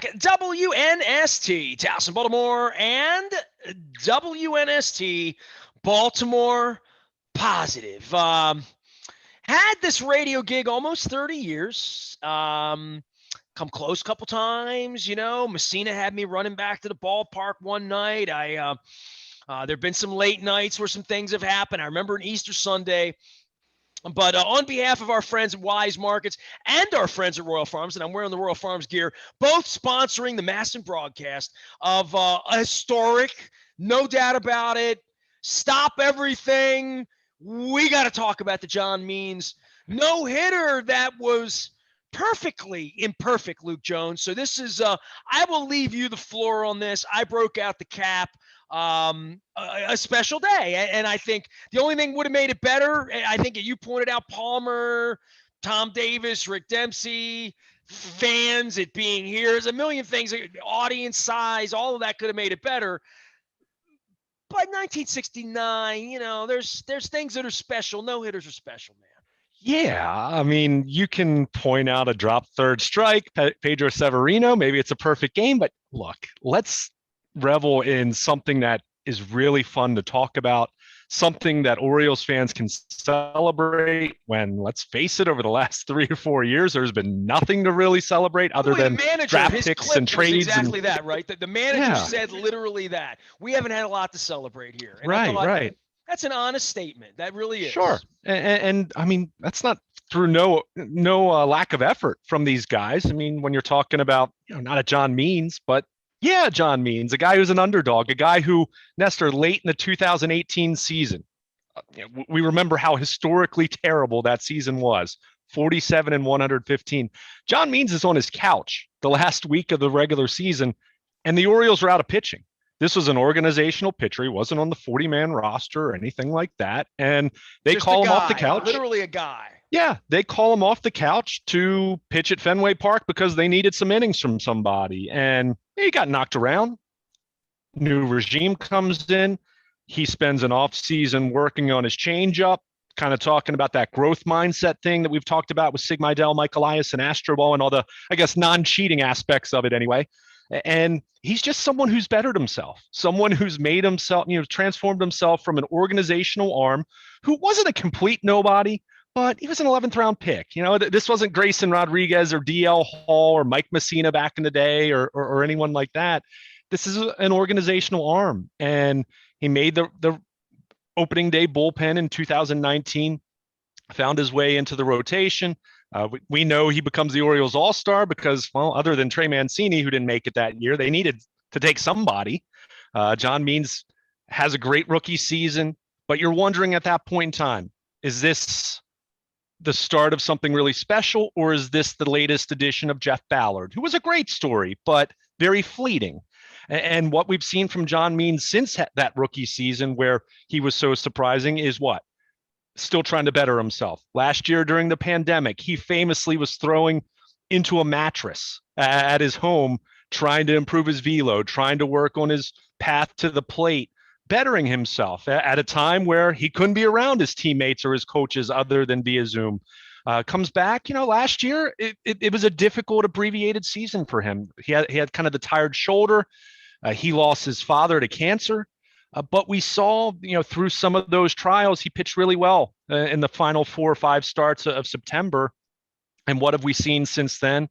back. WNST, Towson, Baltimore, and WNST, Baltimore Positive. Had this radio gig almost 30 years. Come close a couple times, Messina had me running back to the ballpark one night. There've been some late nights where some things have happened. I remember an Easter Sunday. But on behalf of our friends at Wise Markets and our friends at Royal Farms, and I'm wearing the Royal Farms gear, both sponsoring the Masson broadcast of a historic, no doubt about it, stop everything. We got to talk about the John Means no-hitter that was perfectly imperfect, Luke Jones. So this is, I will leave you the floor on this. I broke out the cap. A special day. And I think the only thing would have made it better, I think you pointed out Palmer, Tom Davis, Rick Dempsey, fans, it being here. There's a million things, audience size, all of that could have made it better. But 1969, there's things that are special. No-hitters are special, man. Yeah, I mean, you can point out a drop third strike, Pedro Severino, maybe it's a perfect game, but look, let's revel in something that is really fun to talk about, something that Orioles fans can celebrate when, let's face it, over the last 3 or 4 years, there's been nothing to really celebrate other than draft picks and trades. Exactly that, right? The manager said literally that. We haven't had a lot to celebrate here. And right. That's an honest statement. That really is. Sure. And I mean, that's not through no lack of effort from these guys. I mean, when you're talking about, not a John Means, but yeah, John Means, a guy who's an underdog, a guy who, Nestor, late in the 2018 season, we remember how historically terrible that season was, 47 and 115. John Means is on his couch the last week of the regular season, and the Orioles are out of pitching. This was an organizational pitcher. He wasn't on the 40-man roster or anything like that. And they call him off the couch. Literally a guy. Yeah, they call him off the couch to pitch at Fenway Park because they needed some innings from somebody. And he got knocked around. New regime comes in. He spends an off season working on his changeup, kind of talking about that growth mindset thing that we've talked about with Sig Mejdal, Mike Elias, and Astroball and all the, I guess, non-cheating aspects of it anyway. And he's just someone who's bettered himself, someone who's made himself, transformed himself from an organizational arm who wasn't a complete nobody, but he was an 11th round pick. This wasn't Grayson Rodriguez or DL Hall or Mike Messina back in the day or anyone like that. This is an organizational arm. And he made the opening day bullpen in 2019, found his way into the rotation. We know he becomes the Orioles All-Star because, well, other than Trey Mancini, who didn't make it that year, they needed to take somebody. John Means has a great rookie season, but you're wondering at that point in time, is this the start of something really special, or is this the latest edition of Jeff Ballard, who was a great story, but very fleeting? And what we've seen from John Means since that rookie season where he was so surprising is what? Still trying to better himself. Last year during the pandemic, he famously was throwing into a mattress at his home, trying to improve his velo, trying to work on his path to the plate, bettering himself at a time where he couldn't be around his teammates or his coaches other than via Zoom. Comes back, last year, it was a difficult, abbreviated season for him. He had kind of the tired shoulder. He lost his father to cancer. But we saw, through some of those trials, he pitched really well in the final 4 or 5 starts of September. And what have we seen since then?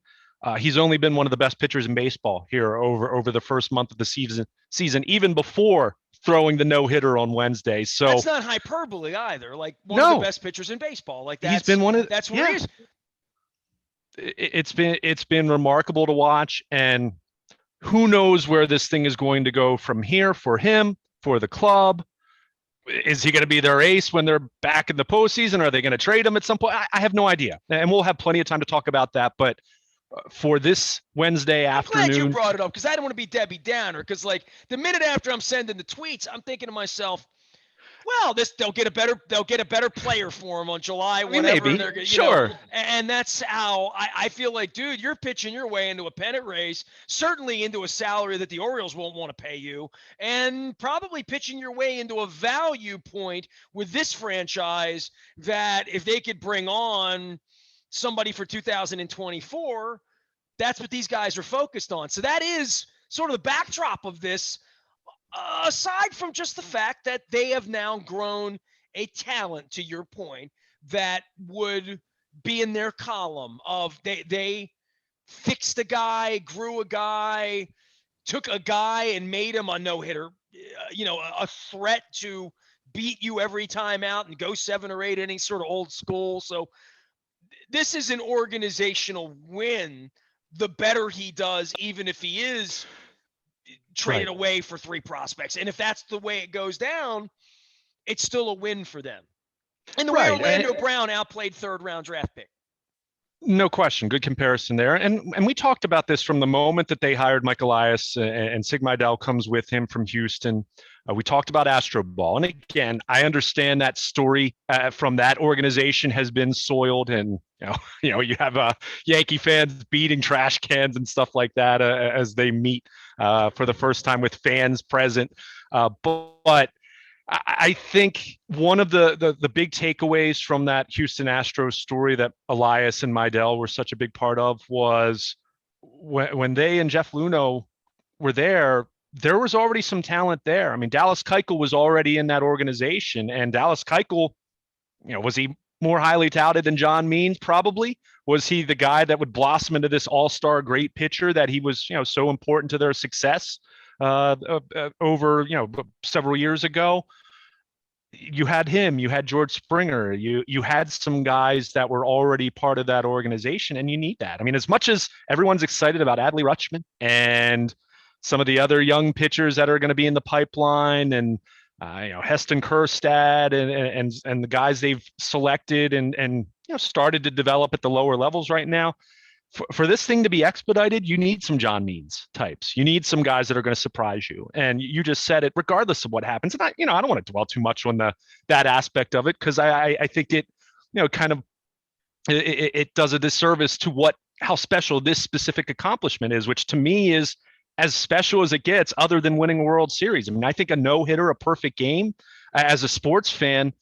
He's only been one of the best pitchers in baseball here over the first month of the season, even before throwing the no-hitter on Wednesday. So that's not hyperbole either. Like one of the best pitchers in baseball. Like he's been one of that's where he is. It's been remarkable to watch, and who knows where this thing is going to go from here for him, for the club. Is he going to be their ace when they're back in the postseason? Are they going to trade him at some point? I have no idea, and we'll have plenty of time to talk about that. But for this Wednesday afternoon, I'm glad you brought it up because I don't want to be Debbie Downer. Because like the minute after I'm sending the tweets, I'm thinking to myself, well, they'll get a better player for him on July, whatever. Maybe. Sure. And that's how I feel like, dude, you're pitching your way into a pennant race, certainly into a salary that the Orioles won't want to pay you, and probably pitching your way into a value point with this franchise that if they could bring on somebody for 2024, That's what these guys are focused on. So that is sort of the backdrop of this, aside from just the fact that they have now grown a talent, to your point, that would be in their column of they fixed a guy, grew a guy, took a guy and made him a no-hitter, a threat to beat you every time out and go 7 or 8 innings, sort of old school. So this is an organizational win. The better he does, even if he is traded away for 3 prospects. And if that's the way it goes down, it's still a win for them. And the way Orlando Brown outplayed 3rd-round draft pick. No question. Good comparison there. And we talked about this from the moment that they hired Mike Elias and Sig Mejdal comes with him from Houston. We talked about Astro Ball. And again, I understand that story from that organization has been soiled. And, you have Yankee fans beating trash cans and stuff like that as they meet for the first time with fans present. But I think one of the big takeaways from that Houston Astros story that Elias and Mejdal were such a big part of was when they and Jeff Luhnow were there was already some talent there. I mean, Dallas Keuchel was already in that organization, and Dallas Keuchel, was he more highly touted than John Means? Probably. Was he the guy that would blossom into this all-star great pitcher that he was, so important to their success over, several years ago? You had him, you had George Springer, you had some guys that were already part of that organization, and you need that. I mean, as much as everyone's excited about Adley Rutschman and some of the other young pitchers that are going to be in the pipeline, and Heston Kjerstad and the guys they've selected and started to develop at the lower levels right now. For this thing to be expedited, you need some John Means types. You need some guys that are going to surprise you. And you just said it, regardless of what happens. And I don't want to dwell too much on that aspect of it, because I think it, kind of it does a disservice to how special this specific accomplishment is, which to me is as special as it gets, other than winning a World Series. I mean, I think a no-hitter, a perfect game, as a sports fan,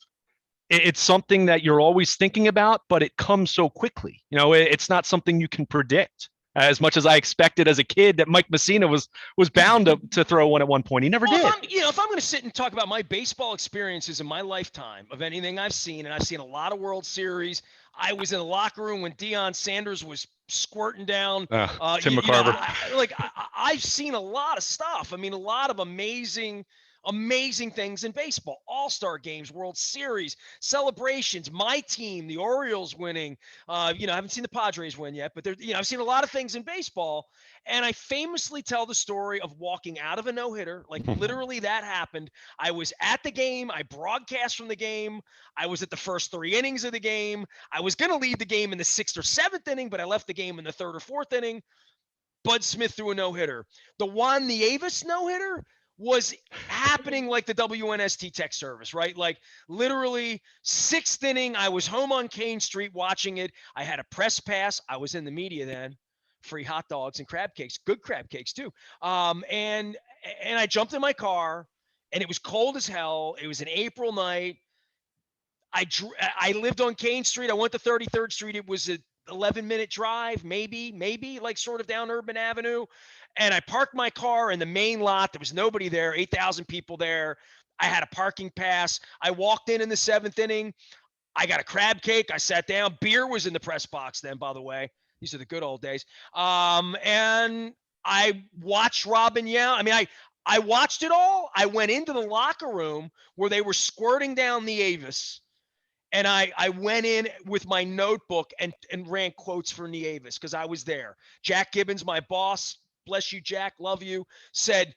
it's something that you're always thinking about, but it comes so quickly. It's not something you can predict. As much as I expected as a kid that Mike Messina was bound to throw one at one point, he never did. If I'm going to sit and talk about my baseball experiences in my lifetime of anything I've seen, and I've seen a lot of World Series. I was in the locker room when Deion Sanders was squirting down. Tim McCarver. I've seen a lot of stuff. I mean, a lot of amazing things in baseball. All-star games, World Series, celebrations, my team, the Orioles winning. I haven't seen the Padres win yet, but I've seen a lot of things in baseball. And I famously tell the story of walking out of a no-hitter. Like literally that happened. I was at the game. I broadcast from the game. I was at the first 3 innings of the game. I was going to lead the game in the 6th or 7th inning, but I left the game in the 3rd or 4th inning. Bud Smith threw a no-hitter. The Juan Nieves no-hitter was happening like the WNST tech service, right? Like literally 6th inning, I was home on Kane Street watching it. I had a press pass. I was in the media then. Free hot dogs and crab cakes, good crab cakes too. And I jumped in my car, and it was cold as hell. It was an April night. I lived on Kane Street. I went to 33rd Street. It was a 11-minute drive, maybe like sort of down Urban Avenue. And I parked my car in the main lot. There was nobody there, 8,000 people there. I had a parking pass. I walked in the 7th inning. I got a crab cake. I sat down. Beer was in the press box then, by the way. These are the good old days. And I watched Robin yell. I mean, I watched it all. I went into the locker room where they were squirting down the Avis. And I went in with my notebook and ran quotes for Nieves because I was there. Jack Gibbons, my boss, bless you, Jack, love you, said,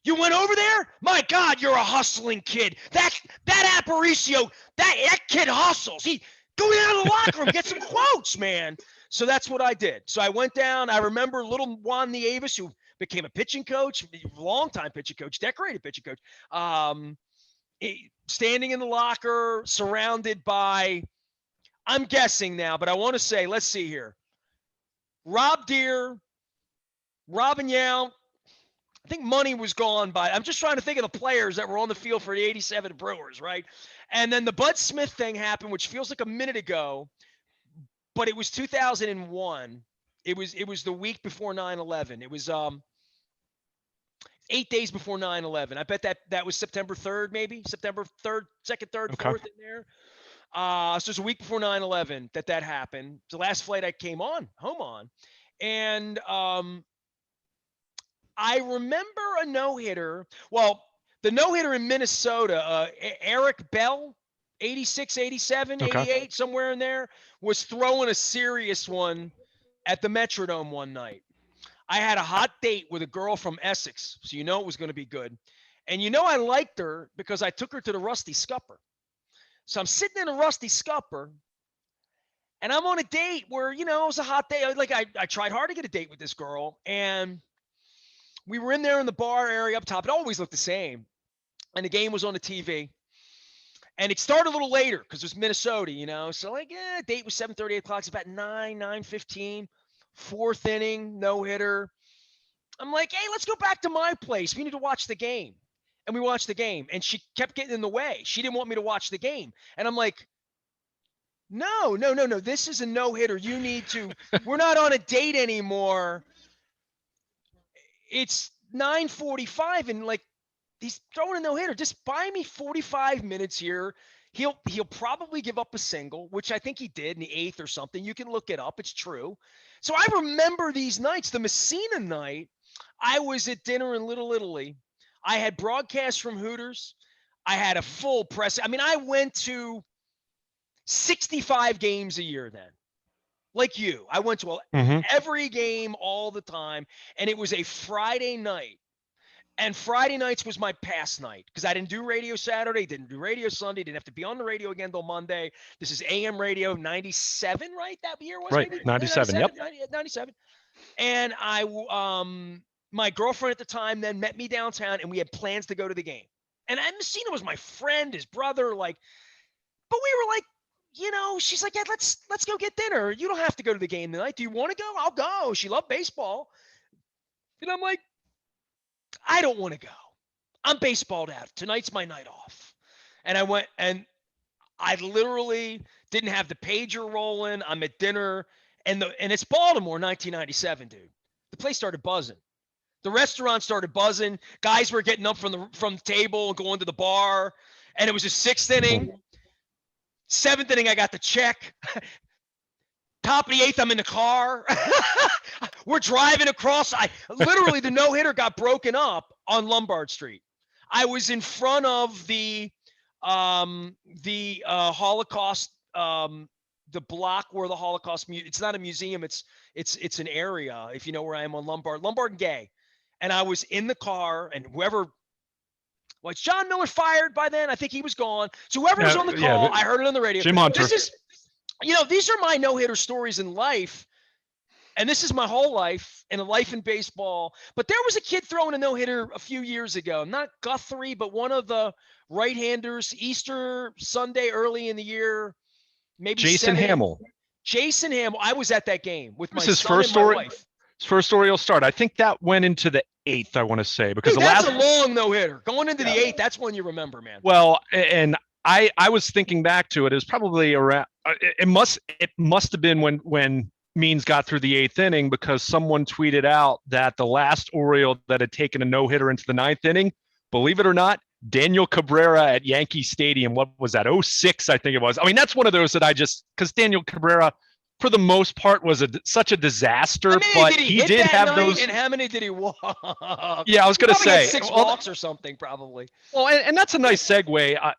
"You went over there? My God, you're a hustling kid. That Aparicio, that kid hustles. He go down to the locker room, get some quotes, man." So that's what I did. So I went down. I remember little Juan Nieves, who became a pitching coach, longtime pitching coach, decorated pitching coach, standing in the locker, surrounded by, I'm guessing now, but I want to say, let's see here. Rob Deere, Robin Yao. I think money was gone by. I'm just trying to think of the players that were on the field for the 87 Brewers, right? And then the Bud Smith thing happened, which feels like a minute ago, but it was 2001. It was the week before 9/11. It was 8 days before 9/11. I bet that was September 3rd, maybe September 3rd, 2nd, 3rd, Okay. 4th in there. So it's a week before 9/11 that happened. It's the last flight I came home on, and I remember a no hitter. Well, the no hitter in Minnesota, Eric Bell, 86, 87, Okay. 88, somewhere in there, was throwing a serious one at the Metrodome one night. I had a hot date with a girl from Essex, so you know it was going to be good. And you know I liked her because I took her to the Rusty Scupper. So I'm sitting in a Rusty Scupper, and I'm on a date where, it was a hot day. Like I tried hard to get a date with this girl, and we were in there in the bar area up top. It always looked the same. And the game was on the TV. And it started a little later because it was Minnesota. So date was 7:30, 8 o'clock. It's about 9:15. Fourth inning, no hitter. I'm like, hey, let's go back to my place. We need to watch the game. And we watched the game. And she kept getting in the way. She didn't want me to watch the game. And I'm like, no. This is a no hitter. You need to. We're not on a date anymore. It's 9:45, and he's throwing a no hitter. Just buy me 45 minutes here. He'll probably give up a single, which I think he did in the 8th or something. You can look it up. It's true. So I remember these nights. The Messina night, I was at dinner in Little Italy. I had broadcasts from Hooters. I had a full press. I mean, I went to 65 games a year then. Like you. I went to every game all the time, and it was a Friday night. And Friday nights was my pass night because I didn't do radio Saturday, didn't do radio Sunday, didn't have to be on the radio again till Monday. This is AM radio 97, right? That year was right. maybe 97. Yep. 97. And my girlfriend at the time then met me downtown, and we had plans to go to the game. And Messina was my friend, his brother, but we were like, she's like, yeah, let's go get dinner. You don't have to go to the game tonight. Do you want to go? I'll go. She loved baseball. And I'm like, I don't want to go. I'm baseballed out. Tonight's my night off. And I went, and I literally didn't have the pager rolling. I'm at dinner, and it's Baltimore, 1997, dude. The place started buzzing. The restaurant started buzzing. Guys were getting up from the table and going to the bar. And it was a 6th inning. 7th inning, I got the check. Top of the 8th, I'm in the car. We're driving across. Literally, the no-hitter got broken up on Lombard Street. I was in front of the Holocaust, the block where the Holocaust. It's not a museum. It's an area. If you know where I am on Lombard and Gay, and I was in the car, and whoever. Was John Miller fired by then? I think he was gone. So whoever was on the call, I heard it on the radio. Jim Hunter. This is, these are my no-hitter stories in life. And this is my whole life and a life in baseball. But there was a kid throwing a no-hitter a few years ago. Not Guthrie, but one of the right-handers, Easter Sunday early in the year, maybe Jason Hamill. Jason Hamill. I was at that game with my son and my wife. His first Orioles start. I think that went into the 8th, I want to say. Because that's a long no-hitter. Going into the 8th, that's one you remember, man. Well, and I was thinking back to it. It was probably around it must have been when Means got through the 8th inning, because someone tweeted out that the last Oriole that had taken a no-hitter into the 9th inning, believe it or not, Daniel Cabrera at Yankee Stadium. What was that? 06, I think it was. I mean, that's one of those that because Daniel Cabrera, for the most part, was such a disaster, but he did have those. And how many did he walk? Yeah, I was going to say 6 walks or something, probably. Well, and that's a nice segue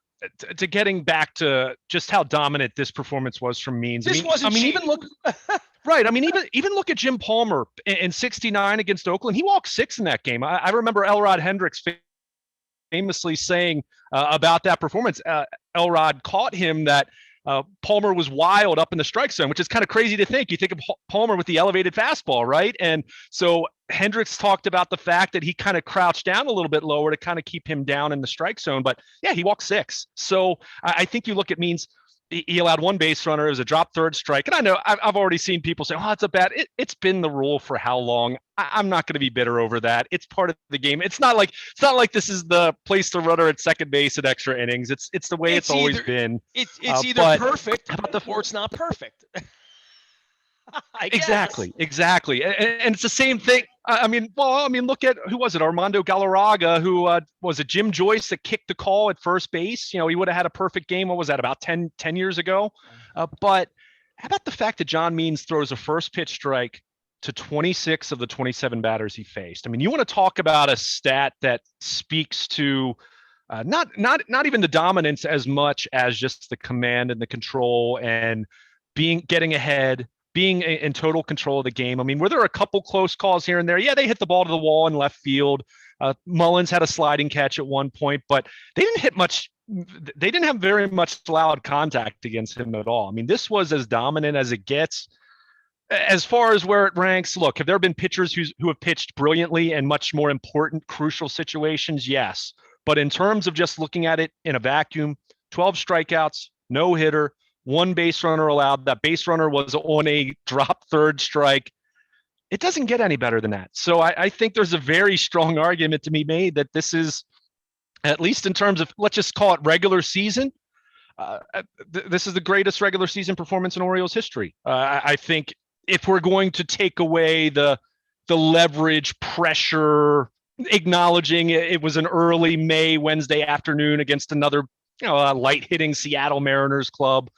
to getting back to just how dominant this performance was from Means. Even look. Right. I mean, even look at Jim Palmer in '69 against Oakland. He walked 6 in that game. I remember Elrod Hendricks famously saying about that performance. Elrod caught him that Palmer was wild up in the strike zone, which is kind of crazy to think. You think of Palmer with the elevated fastball, right? And so Hendricks talked about the fact that he kind of crouched down a little bit lower to kind of keep him down in the strike zone. But yeah, he walked 6. So I think you look at Means. He allowed 1 base runner. It was a drop third strike. And I know I've already seen people say, oh, it's a bad. It's been the rule for how long? I'm not going to be bitter over that. It's part of the game. It's not like this is the place to runner at second base at extra innings. It's the way it's always been. It's either perfect or it's not perfect. I guess. Exactly. And it's the same thing. Look at who was it? Armando Galarraga, who was it Jim Joyce that kicked the call at first base? You know, he would have had a perfect game. What was that, about 10 years ago? But how about the fact that John Means throws a first pitch strike to 26 of the 27 batters he faced? I mean, you want to talk about a stat that speaks to not even the dominance as much as just the command and the control and getting ahead, being in total control of the game. I mean, were there a couple close calls here and there? Yeah, they hit the ball to the wall in left field. Mullins had a sliding catch at one point, but they didn't hit much. They didn't have very much loud contact against him at all. I mean, this was as dominant as it gets. As far as where it ranks, look, have there been pitchers who have pitched brilliantly in much more important, crucial situations? Yes. But in terms of just looking at it in a vacuum, 12 strikeouts, no hitter, one base runner allowed. That base runner was on a drop third strike. It doesn't get any better than that. So I think there's a very strong argument to be made that this is, at least in terms of, let's just call it regular season, this is the greatest regular season performance in Orioles history. I think if we're going to take away the leverage, pressure, acknowledging it was an early May Wednesday afternoon against another light hitting Seattle Mariners club.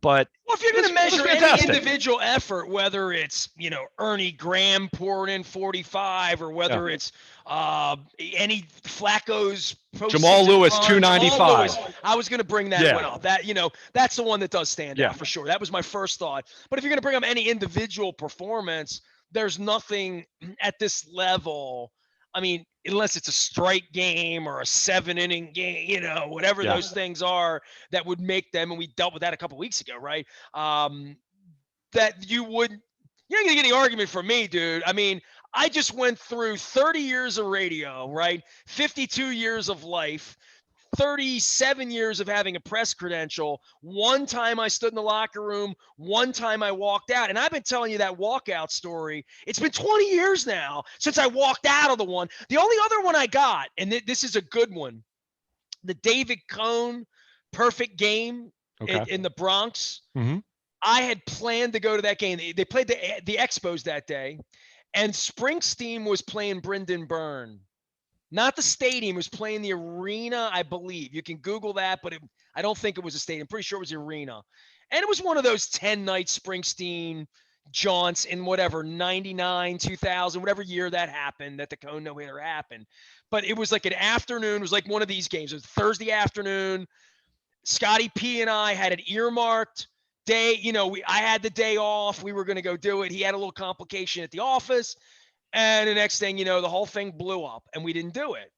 But well, if you're going to measure any individual effort, whether it's, Ernie Graham pouring in 45 or whether it's any Flacco's Jamal Lewis 295. I was going to bring that one up. That, that's the one that does stand out for sure. That was my first thought. But if you're going to bring up any individual performance, there's nothing at this level. I mean, unless it's a strike game or a 7-inning game, whatever those things are that would make them, and we dealt with that a couple weeks ago, right? That you're not going to get any argument from me, dude. I mean, I just went through 30 years of radio, right? 52 years of life, 37 years of having a press credential. One time I stood in the locker room, one time I walked out. And I've been telling you that walkout story. It's been 20 years now since I walked out of the one. The only other one I got, and this is a good one, the David Cone perfect game in the Bronx. Mm-hmm. I had planned to go to that game. They played the Expos that day, and Springsteen was playing Brendan Byrne. Not the stadium. It was playing the arena, I believe. You can Google that, but I don't think it was a stadium. I'm pretty sure it was the arena. And it was one of those 10-night Springsteen jaunts in whatever, 99, 2000, whatever year that happened, that the Cone no-hitter happened. But it was like an afternoon. It was like one of these games. It was Thursday afternoon. Scotty P and I had it earmarked. Day, I had the day off. We were going to go do it. He had a little complication at the office. And the next thing, the whole thing blew up and we didn't do it.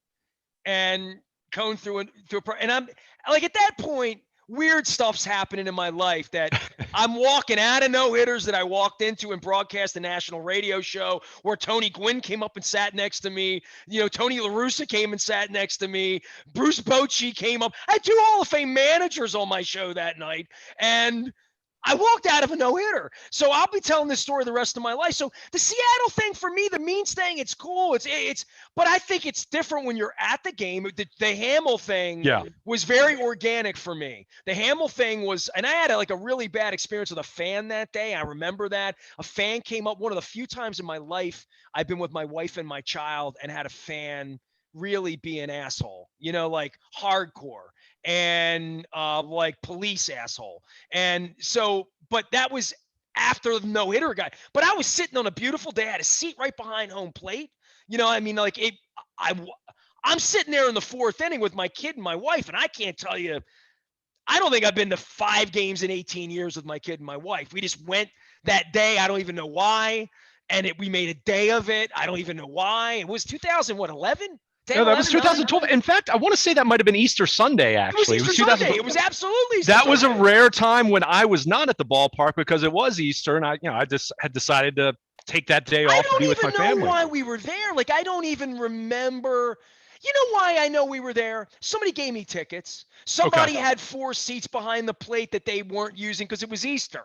And Cone threw and I'm like, at that point, weird stuff's happening in my life that I'm walking out of no-hitters that I walked into and broadcast a national radio show where Tony Gwynn came up and sat next to me. Tony La Russa came and sat next to me. Bruce Bochy came up. I had 2 Hall of Fame managers on my show that night. And I walked out of a no-hitter. So I'll be telling this story the rest of my life. So the Seattle thing for me, the Means thing, it's cool. But I think it's different when you're at the game. The Hamill thing was very organic for me. The Hamill thing was, and I had a really bad experience with a fan that day. I remember that. A fan came up, one of the few times in my life I've been with my wife and my child and had a fan really be an asshole, like hardcore. And like police asshole. And so, but that was after the no-hitter guy. But I was sitting on a beautiful day. I had a seat right behind home plate. I'm sitting there in the 4th inning with my kid and my wife, and I can't tell you, I don't think I've been to 5 games in 18 years with my kid and my wife. We just went that day. I don't even know why. And we made a day of it. I don't even know why. It was 2011. No, that was 2012. In fact, I want to say that might have been Easter Sunday, actually. It was Easter Sunday. It was absolutely Easter That was a rare time when I was not at the ballpark because it was Easter, and I just had decided to take that day off to be with my family. I don't even know why we were there. Like, I don't even remember. You know why I know we were there? Somebody gave me tickets. Somebody had 4 seats behind the plate that they weren't using because it was Easter.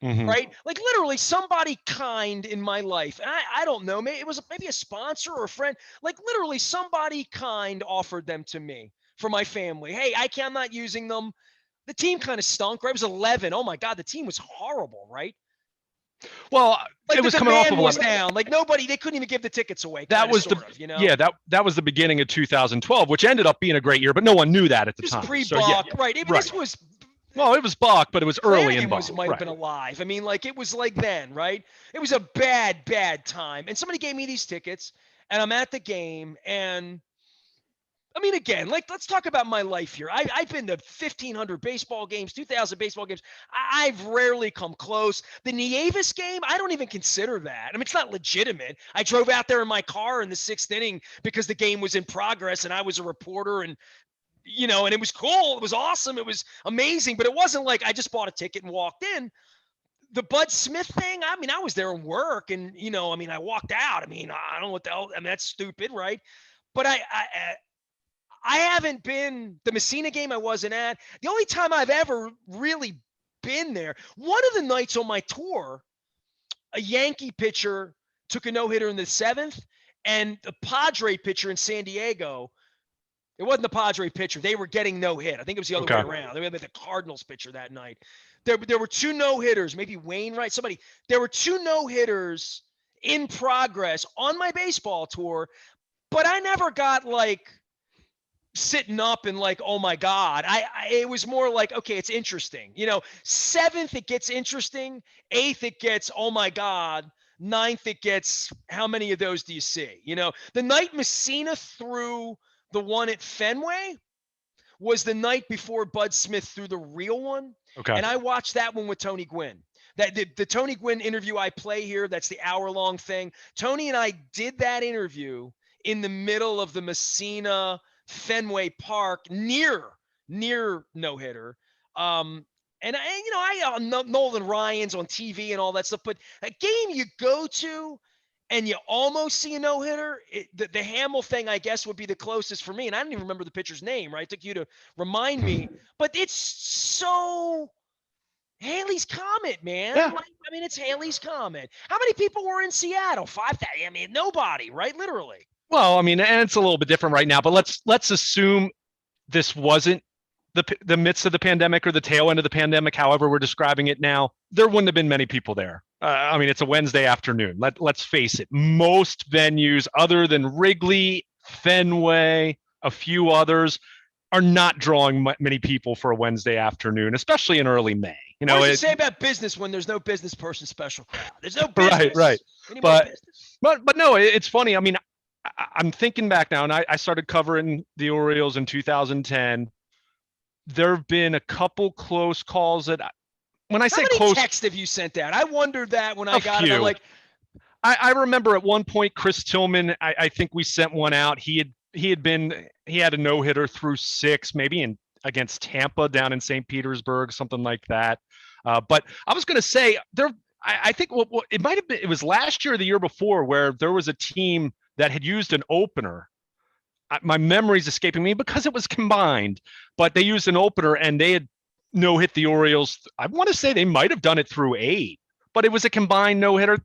Mm-hmm. Right? Like literally somebody kind in my life. And I don't know, maybe it was maybe a sponsor or a friend. Like literally somebody kind offered them to me for my family. Hey, I'm not using them. The team kind of stunk, right? It was 11. Oh my God, the team was horrible, right? Well, Like it the was coming off demand of was down. Like nobody, they couldn't even give the tickets away. that was that was the beginning of 2012, which ended up being a great year, but no one knew that at the It was time. pre-Buck, right? Even right. this was. Well, it was Buck, but it was early in Flanagan Buck. might have been alive. I mean, like it was like then, right? It was a bad, bad time. And somebody gave me these tickets, and I'm at the game, and I mean, again, like let's talk about my life here. I've been to 1,500 baseball games, 2,000 baseball games. I've rarely come close. The Nieves game, I don't even consider that. I mean, it's not legitimate. I drove out there in my car in the 6th inning because the game was in progress, and I was a reporter, and and it was cool. It was awesome. It was amazing, but it wasn't like I just bought a ticket and walked in. The Bud Smith thing, I mean, I was there in work, and I mean, I walked out. I mean, I don't know what the hell. I mean, that's stupid, right? But I haven't been the Messina game. I wasn't at. The only time I've ever really been there, one of the nights on my tour, a Yankee pitcher took a no-hitter in the 7th, and the Padre pitcher in San Diego. It wasn't the Padre pitcher. They were getting no hit. I think it was the other way around. They were the Cardinals pitcher that night. There were 2 no-hitters, maybe Wainwright, somebody. There were 2 no-hitters in progress on my baseball tour, but I never got like sitting up and like, oh my God. It was more like, okay, it's interesting. 7th, it gets interesting. 8th, it gets, oh my God. 9th, it gets, how many of those do you see? The night Messina threw the one at Fenway was the night before Bud Smith threw the real one. Okay. And I watched that one with Tony Gwynn. That the Tony Gwynn interview I play here, that's the hour-long thing. Tony and I did that interview in the middle of the Messina Fenway Park near no-hitter. And I Nolan Ryan's on TV and all that stuff, but a game you go to and you almost see a no-hitter, the Hamill thing, I guess, would be the closest for me. And I don't even remember the pitcher's name, right? It took you to remind me. But it's so Haley's Comet, man. Yeah. I mean, it's Haley's Comet. How many people were in Seattle? 5,000. I mean, nobody, right? Literally. Well, I mean, and it's a little bit different right now, but let's assume this wasn't the midst of the pandemic or the tail end of the pandemic, however we're describing it now. There wouldn't have been many people there. I mean, it's a Wednesday afternoon. Let's face it. Most venues, other than Wrigley, Fenway, a few others, are not drawing many people for a Wednesday afternoon, especially in early May. What does it say about business when there's no business person special crowd? There's no business. Right. Business? But no, it's funny. I mean, I'm thinking back now, and I started covering the Orioles in 2010. There have been a couple close calls that, when I say close, how many texts have you sent out? I wondered that when I got it. I'm like, I remember at one point Chris Tillman. I think we sent one out. He had a no-hitter through 6, maybe against Tampa down in St. Petersburg, something like that. But I was going to say there. I think it might have been. It was last year or the year before where there was a team that had used an opener. My memory's escaping me because it was combined, but they used an opener and they had no-hit the Orioles. I want to say they might have done it through 8, but it was a combined no-hitter.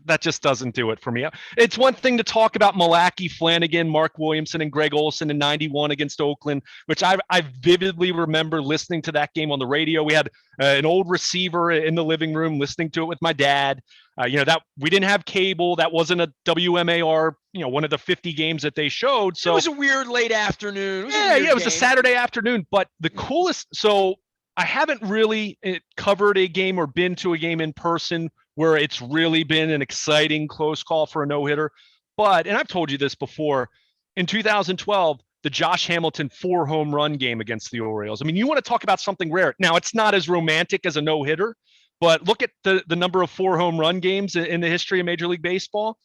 That just doesn't do it for me. It's one thing to talk about Malachi, Flanagan, Mark Williamson, and Greg Olson in 91 against Oakland, which I vividly remember listening to that game on the radio. We had an old receiver in the living room listening to it with my dad. That we didn't have cable. That wasn't a WMAR, one of the 50 games that they showed. So it was a weird late afternoon. It was a Saturday afternoon. But the coolest, so I haven't really covered a game or been to a game in person where it's really been an exciting close call for a no-hitter. But, and I've told you this before, in 2012, the Josh Hamilton 4 home run game against the Orioles. I mean, you want to talk about something rare. Now, it's not as romantic as a no-hitter, but look at the number of 4 home run games in the history of Major League Baseball.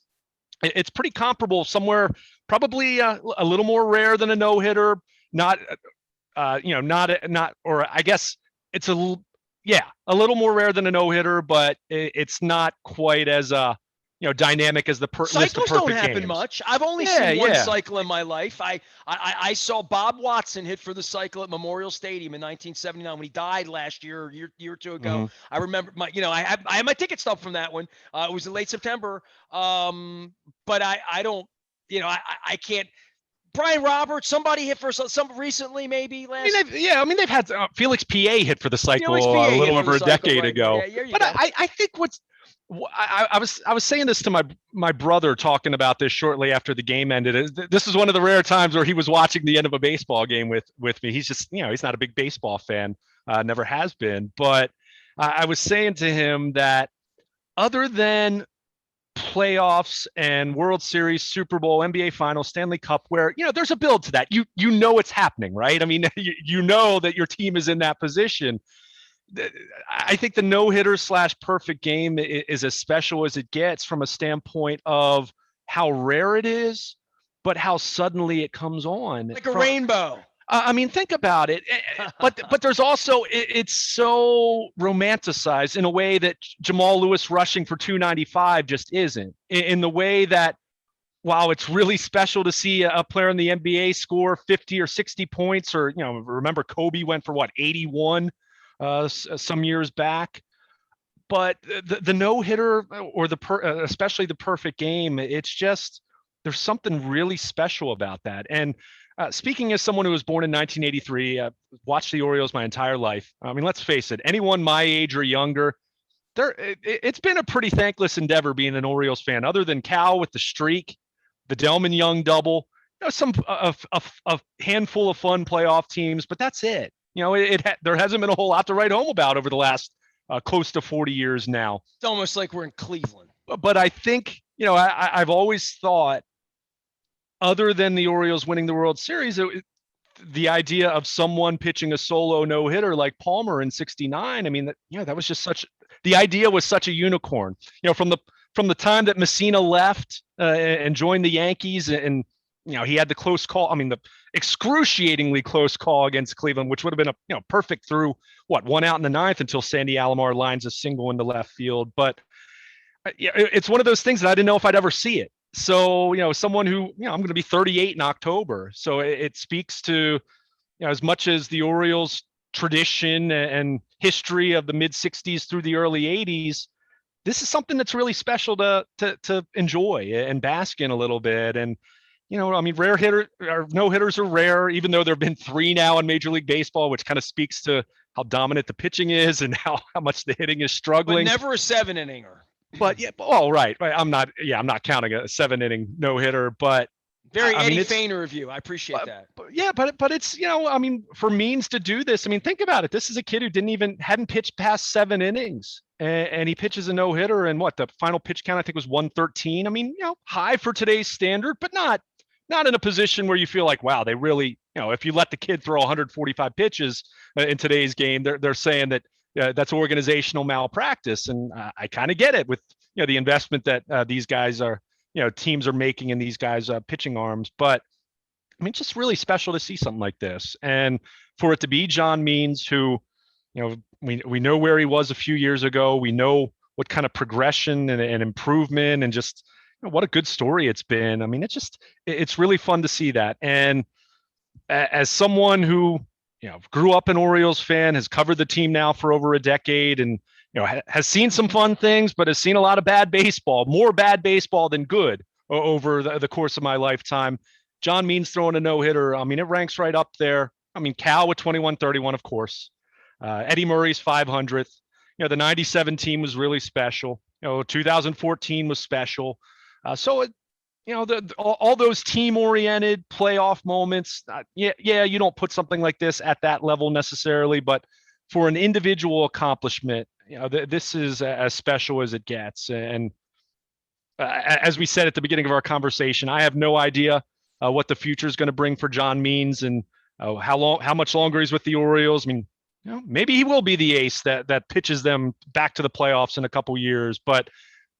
It's pretty comparable, somewhere probably a little more rare than a no-hitter. Not, or I guess it's a little more rare than a no-hitter, but it's not quite as dynamic as the cycles don't happen games. Much. I've only seen one cycle in my life. I saw Bob Watson hit for the cycle at Memorial Stadium in 1979 when he died last year or two ago. Mm-hmm. I remember I had my ticket stub from that one. It was in late September. But I don't, I can't. Brian Roberts, somebody hit for some recently, maybe last. They've had Felix PA hit for the cycle a little over a decade ago. Yeah, but I think I was saying this to my brother, talking about this shortly after the game ended. This is one of the rare times where he was watching the end of a baseball game with me. He's just, he's not a big baseball fan, never has been. But I was saying to him that other than playoffs and World Series, Super Bowl, NBA Finals, Stanley Cup, where there's a build to that. You know it's happening, right? I mean, you know that your team is in that position. I think the no-hitter / perfect game is as special as it gets from a standpoint of how rare it is, but how suddenly it comes on. Like a rainbow. I mean, think about it. But there's also, it's so romanticized in a way that Jamal Lewis rushing for 295 just isn't. In the way that, wow, it's really special to see a player in the NBA score 50 or 60 points, or remember Kobe went for 81 some years back. But the no hitter, or especially the perfect game, it's just, there's something really special about that. And speaking as someone who was born in 1983, watched the Orioles my entire life. I mean, let's face it, anyone my age or younger, it's been a pretty thankless endeavor being an Orioles fan, other than Cal with the streak, the Delman Young double, some a handful of fun playoff teams, but that's it. There hasn't been a whole lot to write home about over the last close to 40 years now. It's almost like we're in Cleveland. But I think, I've always thought, other than the Orioles winning the World Series, the idea of someone pitching a solo no-hitter like Palmer in '69, I mean, that was just the idea was such a unicorn. From the time that Messina left and joined the Yankees, and he had the close call. I mean, the excruciatingly close call against Cleveland, which would have been a perfect through 1 out in the ninth until Sandy Alomar lines a single into left field. But it's one of those things that I didn't know if I'd ever see it. So, someone who, I'm going to be 38 in October. So it speaks to, as much as the Orioles tradition and history of the mid 60s through the early 80s, this is something that's really special to enjoy and bask in a little bit. And, I mean, rare hitter or no hitters are rare, even though there have been 3 now in Major League Baseball, which kind of speaks to how dominant the pitching is and how much the hitting is struggling. But never a 7-inninger. But right. I'm not counting a 7-inning no hitter, but very Eddie Feiner of you. I appreciate that. But it's, I mean, for means to do this, I mean, think about it. This is a kid who hadn't pitched past 7 innings, and he pitches a no hitter, and the final pitch count I think was 113. I mean, high for today's standard, but not in a position where you feel like, wow, they really, if you let the kid throw 145 pitches in today's game, they're saying that that's organizational malpractice. And I kind of get it with, the investment that these guys are, teams are making in these guys' pitching arms. But I mean, just really special to see something like this. And for it to be John Means, who, we know where he was a few years ago. We know what kind of progression and improvement, and just what a good story it's been. I mean, it's really fun to see that. And as someone who, grew up an Orioles fan, has covered the team now for over a decade, and has seen some fun things, but has seen a lot of bad baseball, more bad baseball than good over the course of my lifetime. John Means throwing a no-hitter, I mean, it ranks right up there. I mean, Cal with 21-31, of course. Eddie Murray's 500th. The 97 team was really special. 2014 was special. So all those team-oriented playoff moments, you don't put something like this at that level necessarily, but for an individual accomplishment, this is as special as it gets. And as we said at the beginning of our conversation, I have no idea what the future is going to bring for John Means, and how much longer he's with the Orioles. I mean, maybe he will be the ace that pitches them back to the playoffs in a couple years. But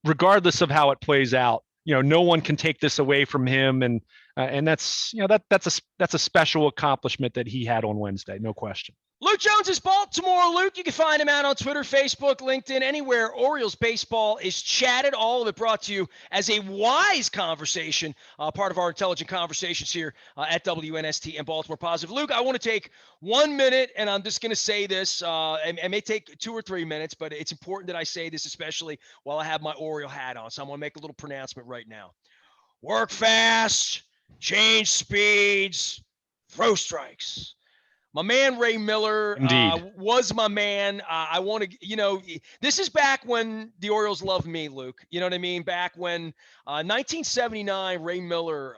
regardless of how it plays out, no one can take this away from him, and that's that's a special accomplishment that he had on Wednesday, no question. Luke Jones is Baltimore. Luke, you can find him out on Twitter, Facebook, LinkedIn, anywhere Orioles baseball is chatted. All of it brought to you as a wise conversation, part of our intelligent conversations here at WNST and Baltimore Positive. Luke, I want to take 1 minute, and I'm just going to say this. It may take 2 or 3 minutes, but it's important that I say this, especially while I have my Oriole hat on. So I'm going to make a little pronouncement right now. Work fast, change speeds, throw strikes. My man Ray Miller Indeed. was my man. I want to, this is back when the Orioles loved me, Luke. You know what I mean? Back when 1979, Ray Miller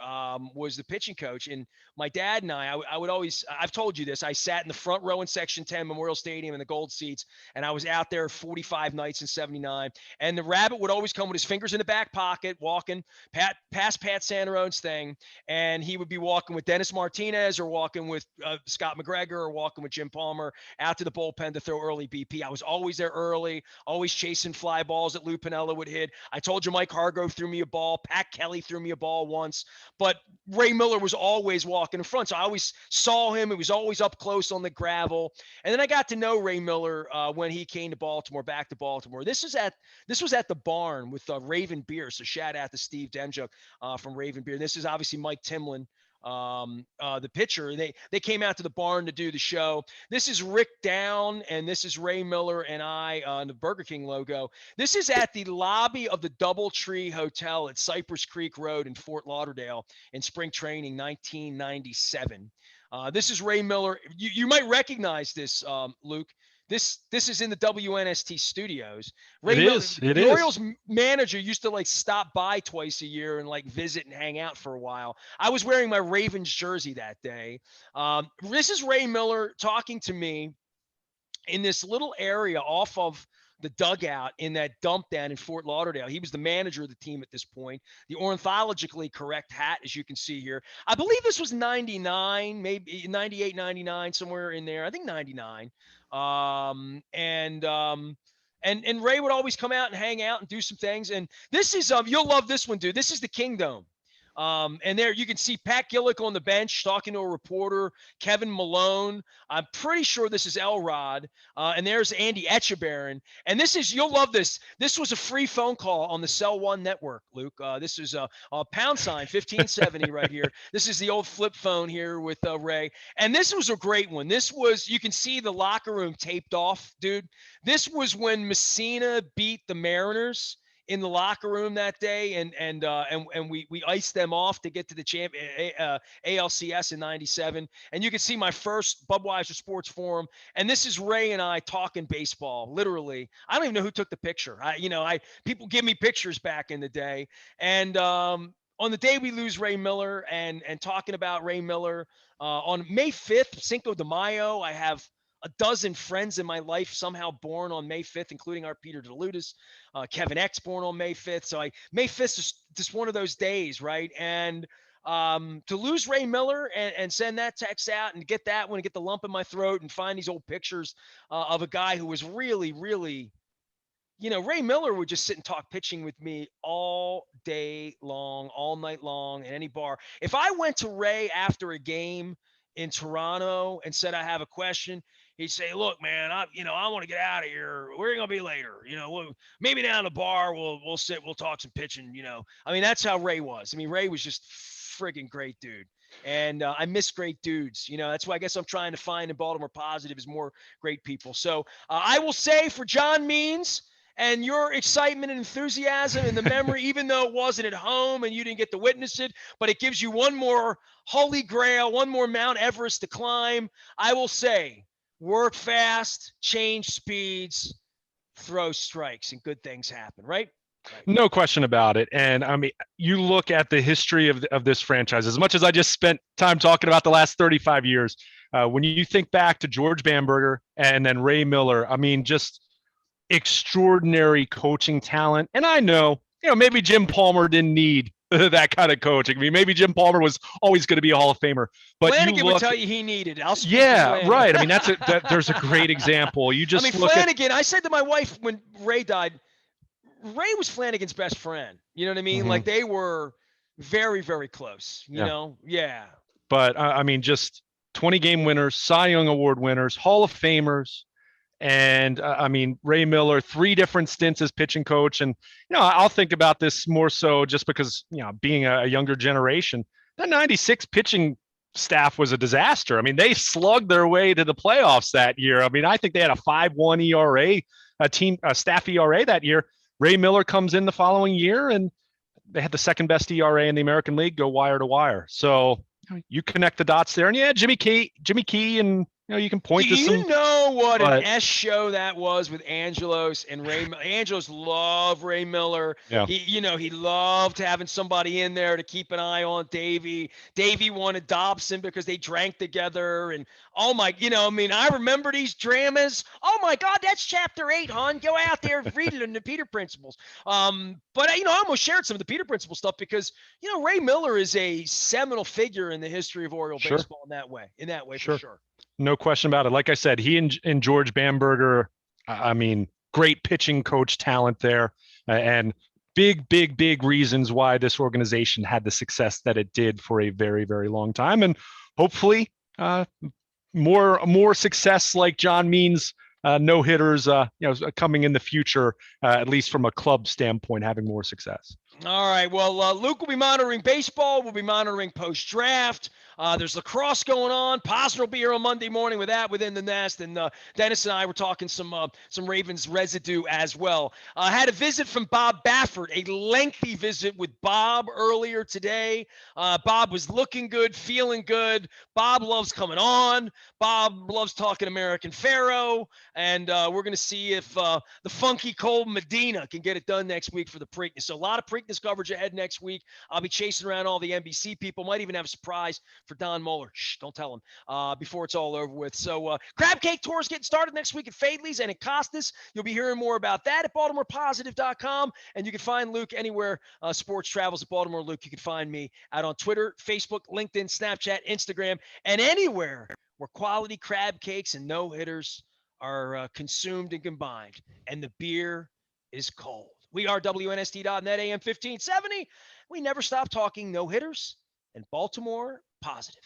was the pitching coach. And my dad and I would always, I've told you this, I sat in the front row in Section 10, Memorial Stadium in the gold seats, and I was out there 45 nights in 79. And the rabbit would always come with his fingers in the back pocket, walking past Pat Santarone's thing. And he would be walking with Dennis Martinez or walking with Scott McGregor or walking with Jim Palmer out to the bullpen to throw early BP. I was always there early, always chasing fly balls that Lou Piniella would hit. I told you Mike Hargrove threw me a ball. Pat Kelly threw me a ball once. But Ray Miller was always walking in front. So I always saw him. It was always up close on the gravel. And then I got to know Ray Miller when he came to Baltimore, back to Baltimore. This was at the barn with Raven Beer. So shout out to Steve Demchuk from Raven Beer. And this is obviously Mike Timlin, the pitcher. They came out to the barn to do the show. This is Rick Down, and this is Ray Miller and I on the Burger King logo. This is at the lobby of the Doubletree Hotel at Cypress Creek Road in Fort Lauderdale in spring training 1997. This is Ray Miller. You might recognize this, Luke. This is in the WNST studios. Ray Miller, the Orioles manager used to like stop by twice a year and like visit and hang out for a while. I was wearing my Ravens jersey that day. This is Ray Miller talking to me in this little area off of the dugout in that dump down in Fort Lauderdale. He was the manager of the team at this point. The ornithologically correct hat, as you can see here. I believe this was 99, maybe 98, 99, somewhere in there. I think 99. And Ray would always come out and hang out and do some things. And this is, you'll love this one, dude. This is the Kingdome. And there you can see Pat Gillick on the bench talking to a reporter, Kevin Malone. I'm pretty sure this is Elrod. And there's Andy Etchebarren. And this is, you'll love this. This was a free phone call on the Cell One network, Luke. This is a pound sign 1570 right here. This is the old flip phone here with Ray. And this was a great one. This was, you can see the locker room taped off, dude. This was when Messina beat the Mariners in the locker room that day, and we iced them off to get to the ALCS in 97. And you can see my first Budweiser Sports Forum. And this is Ray and I talking baseball, literally. I don't even know who took the picture. People give me pictures back in the day. And on the day we lose Ray Miller and talking about Ray Miller, on May 5th, Cinco de Mayo, I have a dozen friends in my life somehow born on May 5th, including our Peter DeLutis, Kevin X born on May 5th. So May 5th is just one of those days, right? And to lose Ray Miller and send that text out and get that one and get the lump in my throat and find these old pictures of a guy who was really, really, Ray Miller would just sit and talk pitching with me all day long, all night long in any bar. If I went to Ray after a game in Toronto and said, I have a question, he'd say, look, man, I want to get out of here. We're going to be later. Maybe down the bar, we'll sit, we'll talk some pitching, that's how Ray was. Ray was just friggin' great dude. And I miss great dudes. That's why I guess I'm trying to find in Baltimore Positive is more great people. So I will say for John Means and your excitement and enthusiasm and the memory, even though it wasn't at home and you didn't get to witness it, but it gives you one more holy grail, one more Mount Everest to climb. I will say, work fast, change speeds, throw strikes, and good things happen, right? No question about it. And you look at the history of this franchise, as much as I just spent time talking about the last 35 years, when you think back to George Bamberger and then Ray Miller, just extraordinary coaching talent. And I know, maybe Jim Palmer didn't need that kind of coaching. Maybe Jim Palmer was always going to be a Hall of Famer, but Flanagan would tell you he needed it. Yeah, right. There's a great example. You just Flanagan. I said to my wife when Ray died, Ray was Flanagan's best friend. You know what I mean? Mm-hmm. Like they were very, very close. You know? Yeah. But just 20 game winners, Cy Young Award winners, Hall of Famers. And Ray Miller, 3 different stints as pitching coach. And, I'll think about this more so just because, being a younger generation, that 96 pitching staff was a disaster. They slugged their way to the playoffs that year. I think they had a 5.1 ERA, a staff ERA that year. Ray Miller comes in the following year and they had the second best ERA in the American League, go wire to wire. So you connect the dots there. And Jimmy Key and you can Do point to some, you know what an but S show that was with Angelos and Ray? Angelos loved Ray Miller. yeah, He loved having somebody in there to keep an eye on Davey. Davey wanted Dobson because they drank together. And oh my, I remember these dramas. Oh my God, that's chapter 8, hon. Go out there, read it in the Peter Principles. But I almost shared some of the Peter Principle stuff because Ray Miller is a seminal figure in the history of Oriole sure, baseball in that way. In that way, for sure. sure. No question about it. Like I said, he and George Bamberger, I mean, great pitching coach talent there, and big reasons why this organization had the success that it did for a very long time, and hopefully, more success like John Means no hitters, coming in the future, at least from a club standpoint, having more success. All right. Well, Luke will be monitoring baseball. We'll be monitoring post-draft. There's lacrosse going on. Posner will be here on Monday morning with that within the nest, and Dennis and I were talking some Ravens residue as well. Had a visit from Bob Baffert, a lengthy visit with Bob earlier today. Bob was looking good, feeling good. Bob loves coming on. Bob loves talking American Pharaoh, and we're going to see if the funky Cole Medina can get it done next week for the Preakness. So a lot of Preakness coverage ahead next week. I'll be chasing around all the NBC people. Might even have a surprise for Don Mueller. Shh, don't tell him before it's all over with. So Crab Cake Tour is getting started next week at Fadley's and at Costas. You'll be hearing more about that at BaltimorePositive.com. And you can find Luke anywhere sports travels at Baltimore Luke. You can find me out on Twitter, Facebook, LinkedIn, Snapchat, Instagram, and anywhere where quality crab cakes and no-hitters are consumed and combined. And the beer is cold. We are WNST.net, AM 1570. We never stop talking no-hitters and Baltimore positive.